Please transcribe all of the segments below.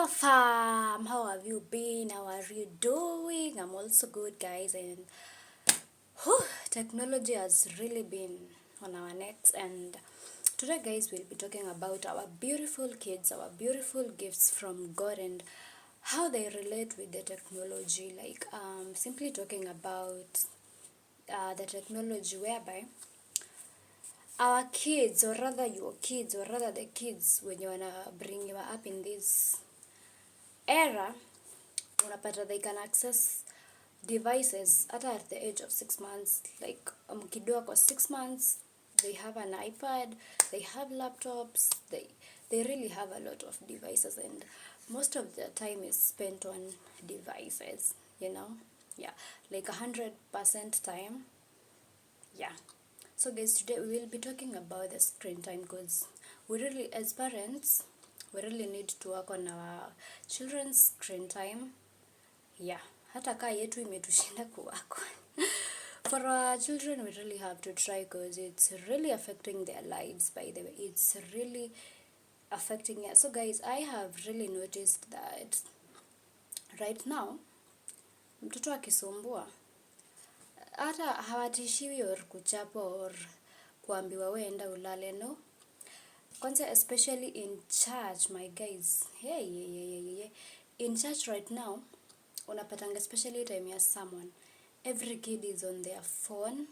Hello fam, how have you been? How are you doing? I'm also good, guys, and technology has really been on our necks. And today, guys, we'll be talking about our beautiful kids, our beautiful gifts from God, and how they relate with the technology. Simply talking about the technology whereby our kids, or rather your kids, or rather the kids, when you wanna bring you up in this era, unapata they can access devices at the age of 6 months. Like mkidoa kwa 6 months, they have an iPad, they have laptops, they really have a lot of devices, and most of their time is spent on devices, yeah, like 100% time. Yeah. So guys, today we will be talking about the screen time, because we really, as parents, we really need to work on our children's screen time. Yeah, hata kaa yetu imetushinda kuwako. For our children, we really have to try, because it's really affecting their lives, by the way. It's really affecting us. So guys, I have really noticed that right now, mtoto akisumbua, hata hawatishiwi or kuchapa or kuambiwa weenda ulale, no. Kwanza, especially in church, my guys. Hey. In church right now, unapatanga especially time ya someone, every kid is on their phone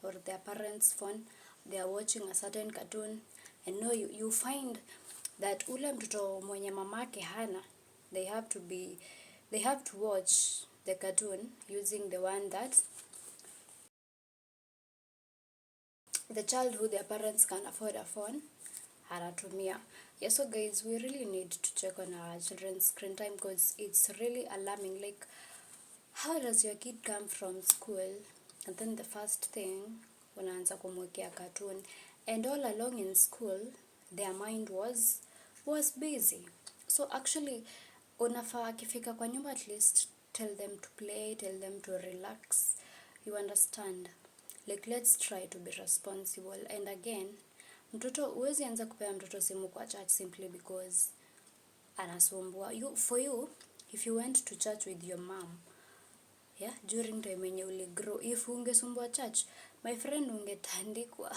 or their parents' phone. They are watching a certain cartoon, and no, you find that ule mtoto mwenye mamake hana, they have to watch the cartoon using the one that the child who their parents can afford a phone haratumia. Yeah, so guys, we really need to check on our children's screen time, because it's really alarming. Like, how does your kid come from school and then the first thing unaanza kumwekea cartoon, and all along in school their mind was busy? So actually, unafaa akifika kwa nyumba, at least tell them to play, tell them to relax, you understand? Like, let's try to be responsible. And again, mtoto uwezi anza kupea mtoto simu kwa church simply because anasumbua. For you, if you went to church with your mom, yeah, during time when you grow, if ungesumbua church, my friend, ungetandikwa.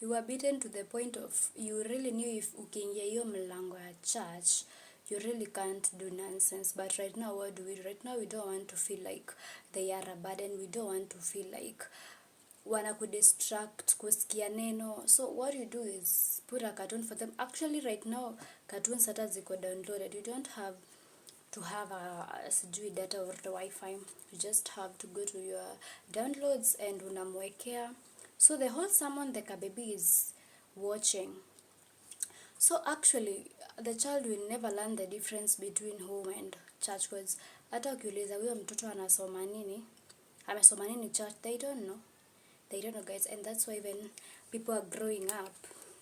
You were beaten to the point of you really knew if ukiingia hiyo mlango ya church, you really can't do nonsense. But right now, what do we? Right now, we don't want to feel like they are a burden. We don't want to feel like wana kudistract kusikia neno. So what you do is put a cartoon for them. Actually, right now, cartoons hata ziko downloaded. You don't have to have a sijui data or the Wi-Fi. You just have to go to your downloads and unamwekea. So the whole sermon the baby is watching. So actually, the child will never learn the difference between home and church, because hata ukiuliza huyo mtoto anasoma nini, amesoma nini church, they don't know. They don't know, guys. And that's why when people are growing up,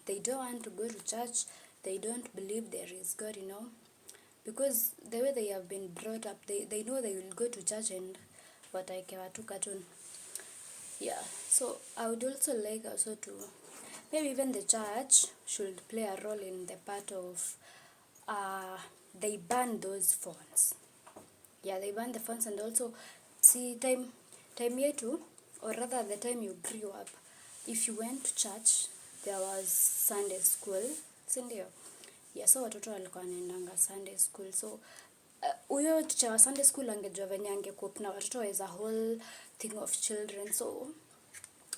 they don't want to go to church. They don't believe there is God, because the way they have been brought up, they know they will go to church and wataekewa tu cartoon. Yeah, so I would also like to maybe even the church should play a role in the part of they ban those phones. Yeah, they ban the phones. And also, see, time yetu, or rather the time you grew up, if you went to church, there was Sunday school, sindio? Yeah, so watoto walikuwa wanaendanga Sunday school. So huyo teacher wa Sunday school angejua venye angecope na watoto as a whole thing of children. So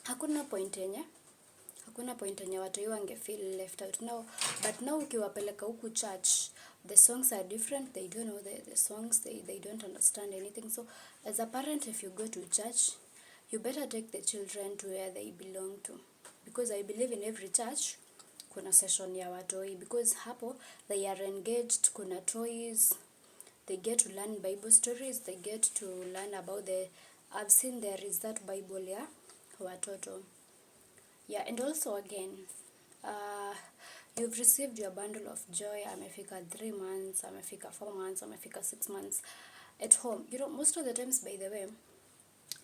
hakuna point yenye watu hiyo feel left out now. But now ukiwapeleka huku church, the songs are different. They don't know the songs. They don't understand anything. So as a parent, if you go to church, you better take the children to where they belong to, because I believe in every church kuna session ya watoi, because hapo they are engaged. Kuna toys, they get to learn Bible stories, they get to learn about I've seen there is that Bible ya watoto. Yeah, and also again, you've received your bundle of joy. Amefika 3 months, amefika 4 months, amefika 6 months at home. Most of the times, by the way,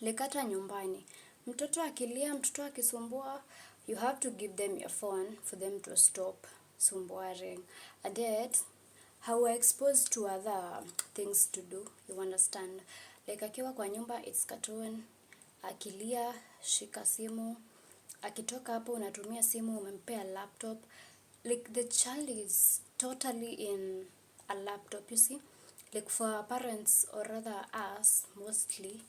lekata nyumbani, mtoto akilia, mtoto akisumbua, you have to give them your phone for them to stop sumbuaring. And yet, hawa exposed to other things to do, you understand. Like akiwa kwa nyumba it's cartoon, akilia shika simu, akitoka hapo unatumia simu, umempea laptop. Like the child is totally in a laptop, you see. Like for our parents, or rather us mostly,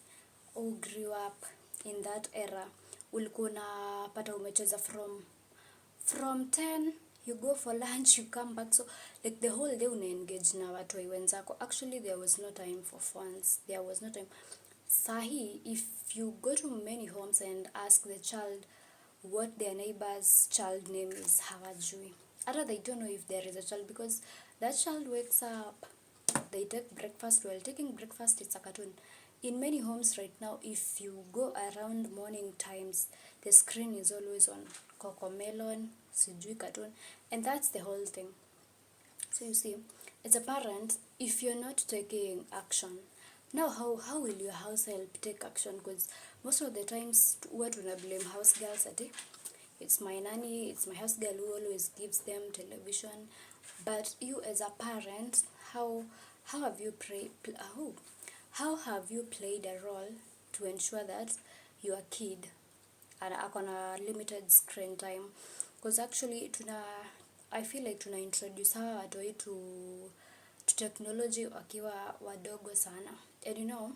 who grew up in that era, ulikuwa unapata umecheza from 10 you go for lunch, you come back. So like the whole day una engage na watu wenzako. Actually there was no time for phones, there was no time. Sahi, if you go to many homes and ask the child what their neighbor's child name is, hawajui. Either they don't know if there is a child, because that child wakes up, they take breakfast. While taking breakfast, it's a cartoon. In many homes right now, if you go around morning times, the screen is always on Cocomelon, sijui cartoon, and that's the whole thing. So you see, as a parent, if you're not taking action, now how will your house help take action? Because most of the times, what we blame house girls at it, it's my nanny, it's my house girl who always gives them television. But you as a parent, how have you how have you played a role to ensure that your kid are on a limited screen time? Because actually I feel like tuna introduce hawa watoi to technology wakiwa wadogo sana. And you know,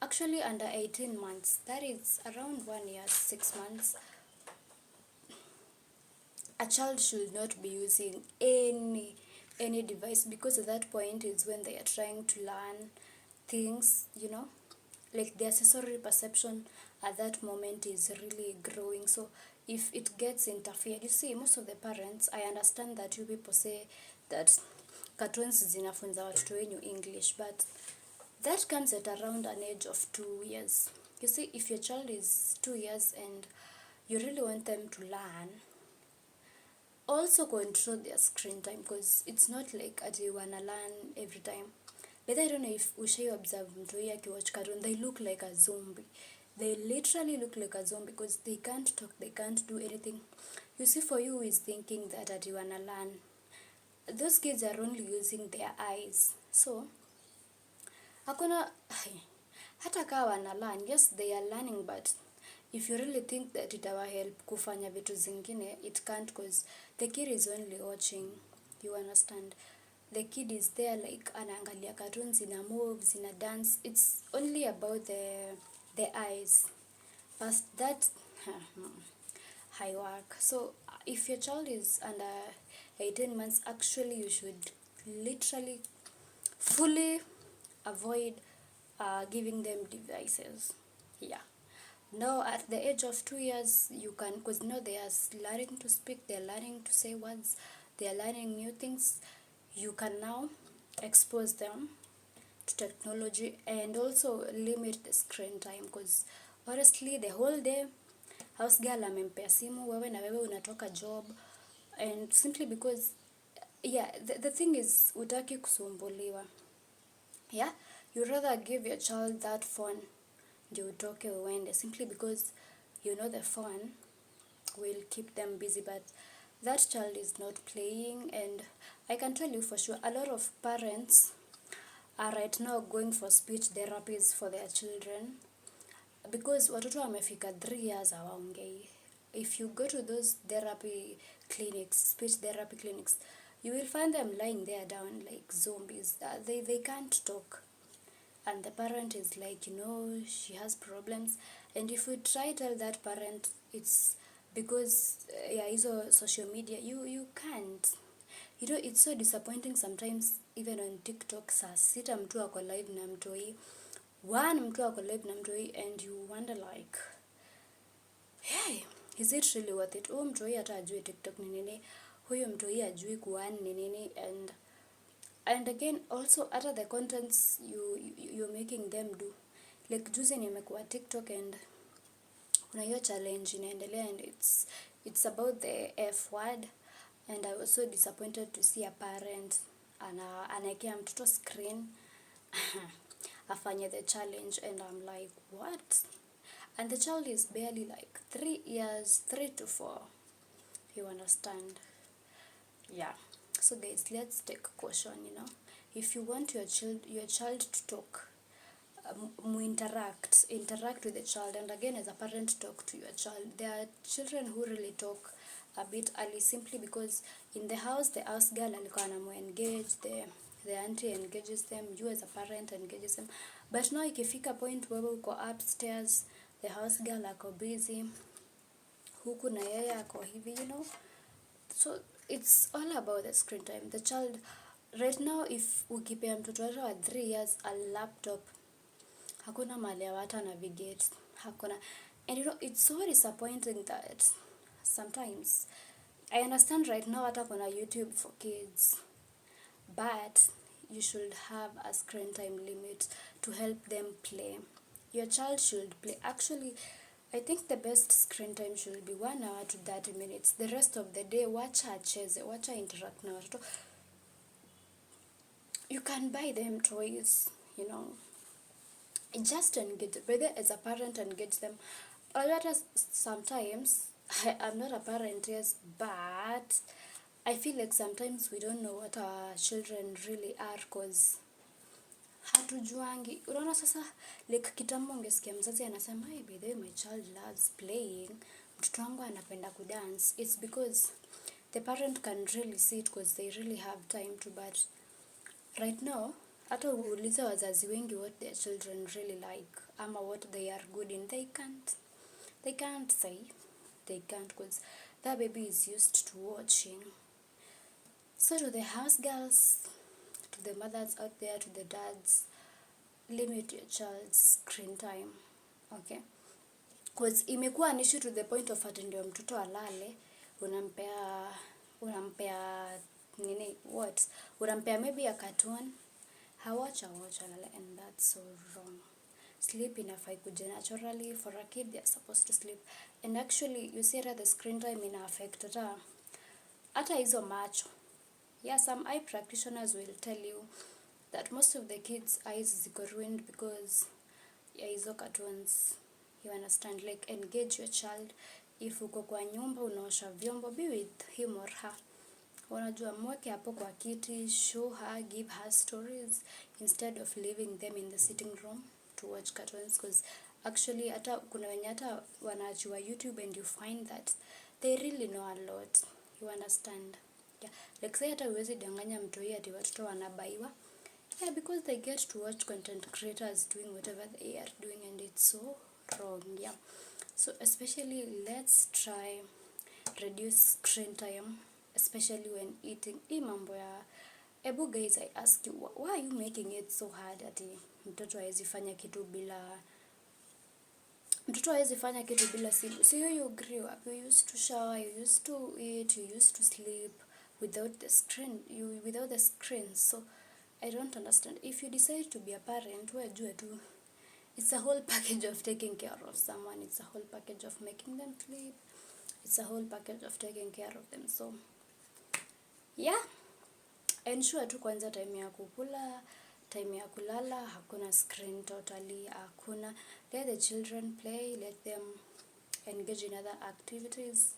actually under 18 months, that is around 1 year 6 months, a child should not be using any device, because at that point is when they are trying to learn things, you know, like the accessory perception at that moment is really growing. So if it gets interfered, you see, most of the parents, I understand that you people say that cartoons zinafunza watoto wenyu English, but that comes at around an age of 2 years. You see, if your child is 2 years and you really want them to learn, also control their screen time, because it's not like they wanna learn every time. But I don't know if ushai observe mtoi akiwatch cartoon, they look like a zombie. They literally look like a zombie, because they can't talk, they can't do anything. You see, for you who is thinking that you wanna learn, those kids are only using their eyes. So hakuna hata kawa wana learn, yes they are learning, but if you really think that it will help kufanya vitu zingine, it can't, because the kid is only watching, you understand. The kid is there like anaangalia cartoons, ina move, ina dance. It's only about the eyes, but that high work. So if your child is under 18 months, actually you should literally fully avoid giving them devices. Yeah. Now at the age of 2 years, you can, because now they are learning to speak, they are learning to say words, they are learning new things. You can now expose them to technology and also limit the screen time, because honestly the whole day house girl amempea simu, wewe na wewe unatoka job, and simply because the thing is utaki kusumbuliwa. Yeah, you rather give your child that phone ndio utoke uende, simply because you know the phone will keep them busy, but that child is not playing. And I can tell you for sure, a lot of parents are right now going for speech therapies for their children, because watoto wamefika 3 years hawaongei. If you go to those therapy clinics, speech therapy clinics, you will find them lying there down like zombies. They can't talk. And the parent is like, you know, she has problems. And if you try tell that parent it's because hizo social media, you can't. You know, it's so disappointing sometimes, even on TikTok. Saa sita mtu ako live na mtoi, mtu ako live na mtoi, and you wonder like, hey, is it really worth it? Mtoi hata ajui TikTok ni nini, huyo mtoi ajui kuan ni nini. And again, also other the contents you're making them do. Like juzi nimekuwa TikTok and kuna hiyo challenge inaendelea, and it's about the F word, and I was so disappointed to see a parent anaekea mtoto screen afanye the challenge, and I'm like, what? And the child is barely like 3 years, 3 to 4, you understand. Yeah. So guys, let's take caution, if you want your child to talk, interact with the child, and again, as a parent, talk to your child. There are children who really talk a bit early, simply because in the house the house girl alikuwa anamuengage, the auntie engages them, you as a parent engages them. But now ikifika point wewe uko upstairs, the house girl ako busy huku na yeye ako hivi, so it's all about the screen time. The child right now, if ukipea mtoto wako wa 3 years a laptop, hakuna mahali hata navigate, hakuna. And it's so disappointing that sometimes, I understand right now hata kuna YouTube for kids, but you should have a screen time limit to help them play. Your child should play. Actually, I think the best screen time should be 1 hour to 30 minutes. The rest of the day, wacha acheze, wacha interact na watoto. You can buy them toys, just engage, whether as a parent, engage them. Or sometimes, I'm not a parent, yes, but I feel like sometimes we don't know what our children really are, cause hatujuangi. Unaona sasa, like kitambo ungesikia mzazi anasema, hey, by the way, my child loves playing, mtoto wangu anapenda kudance. It's because the parent can really see it, because they really have time to. But right now, hata uulize wazazi wengi what their children really like, ama what they are good in, they can't say. They can't, because that baby is used to watching. So to the house girls, to the mothers out there, to the dads, limit your child's screen time, okay? Because imekuwa an issue to the point of ati ndio mtoto alale, unampea nini, what? Unampea maybe a cartoon, hawacha alale, and that's so wrong. Sleep inafai kuja naturally. For a kid, they're supposed to sleep. And actually, you see that the screen time ina affect hata hizo macho. Yeah, some eye practitioners will tell you that most of the kids' eyes ziko ruined because ya hizo cartoons. You understand? Like, engage your child. If uko kwa nyumba unaosha vyombo, be with him or her. Unajua, mweke hapo kwa kiti, show her, give her stories instead of leaving them in the sitting room to watch cartoons. Because actually hata kuna wenye hata wanaachiwa YouTube, and you find that they really know a lot. You understand? Yeah. Like say hata uwezi danganya mtoi ati watoto wanabaiwa. Yeah, because they get to watch content creators doing whatever they are doing, and it's so wrong. Yeah. So especially, let's try reduce screen time, especially when eating. Mambo ya ebu guys, I ask you, why are you making it so hard ati mtoto hawezi fanya kitu bila simu? So you grew up, you used to shower, you used to eat, you used to sleep without the screen. So I don't understand. If you decide to be a parent, wajue tu, it's a whole package of taking care of someone. It's a whole package of making them sleep. It's a whole package of taking care of them. So yeah, ensure tu kwanza time ya kukula, time ya kulala, hakuna screen totally, hakuna. Let the children play, let them engage in other activities.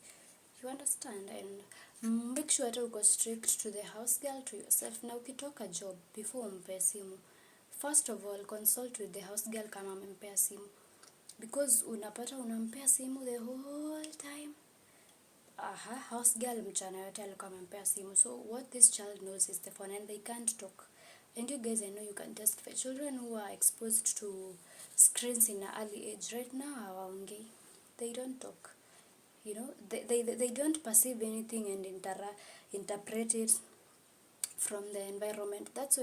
You understand? And make sure hata uko strict to the house girl, to yourself. Na ukitoka job, before umpe simu, first of all, consult with the house girl kama amempea simu. Because unapata unampea simu the whole time. House girl mchana yote alikuwa amempea simu. So what this child knows is the phone, and they can't talk. And you guys, I know you can testify. Children who are exposed to screens in an early age right now, hawaongei. They don't talk. They don't perceive anything and interpret it from the environment. That's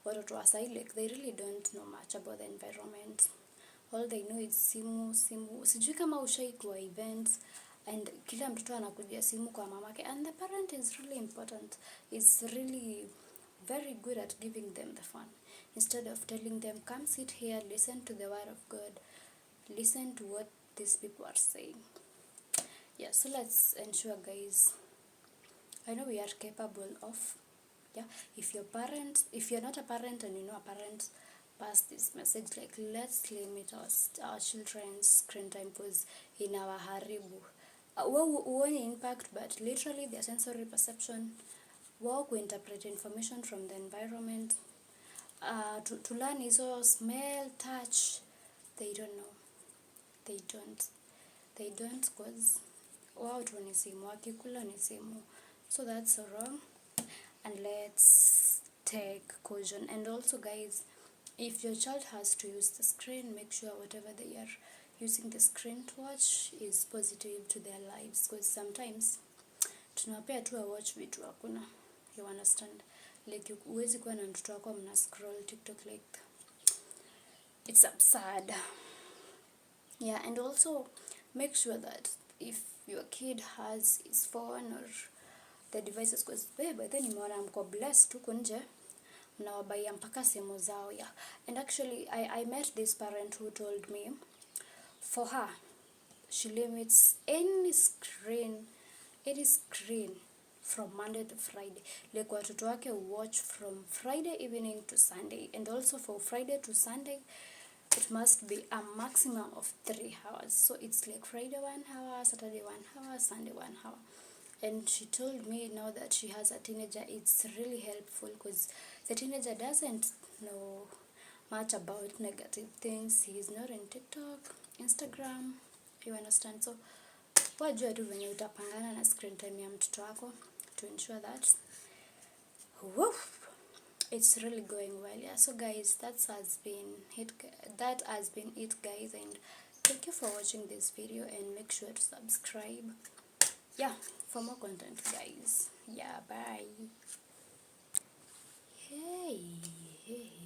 what to say. Like, they really don't know much about the environment. All they know is simu. Sijui kama ushai kwa events, and kila mtoto anakujia simu kwa mamake, and the parent is really important. Is really very good at giving them the fun, instead of telling them, come sit here, listen to the word of God, listen to what these people are saying. Yeah, so let's ensure, guys, I know we are capable of, yeah, if you're not a parent and you know a parent, pass this message, like, let's limit our children's screen time, because in our haribu, one impact, but literally their sensory perception wao kuinterpret information from the environment, to learn hizo smell, touch. They don't know. They don't cause wao tu ni simu, wakikula ni simu. So that's wrong, and let's take caution. And also guys, if your child has to use the screen, make sure whatever they are using the screen to watch is positive to their lives, because sometimes tunawapea tu watch vitu hakuna, you understand, like huwezi kuwa na mtoto wako mna scroll TikTok, like it's absurd. Yeah, and also make sure that if your kid has his phone or the devices, because by then nimeona mko blessed huko nje mnawabaia mpaka simu zao. Yeah, and actually I met this parent who told me for her she limits any screen from Monday to Friday, like watoto wake watch from Friday evening to Sunday, and also for Friday to Sunday it must be a maximum of 3 hours. So it's like Friday 1 hour, Saturday 1 hour, Sunday 1 hour. And she told me now that she has a teenager, it's really helpful because the teenager doesn't know much about negative things. He is not in TikTok, Instagram, you understand. So wajua tu venye utapangana na screen time ya mtoto wako to ensure that it's really going well. Yeah, so guys, that has been it guys, and thank you for watching this video, and make sure to subscribe, yeah, for more content guys. Yeah, bye. Hey.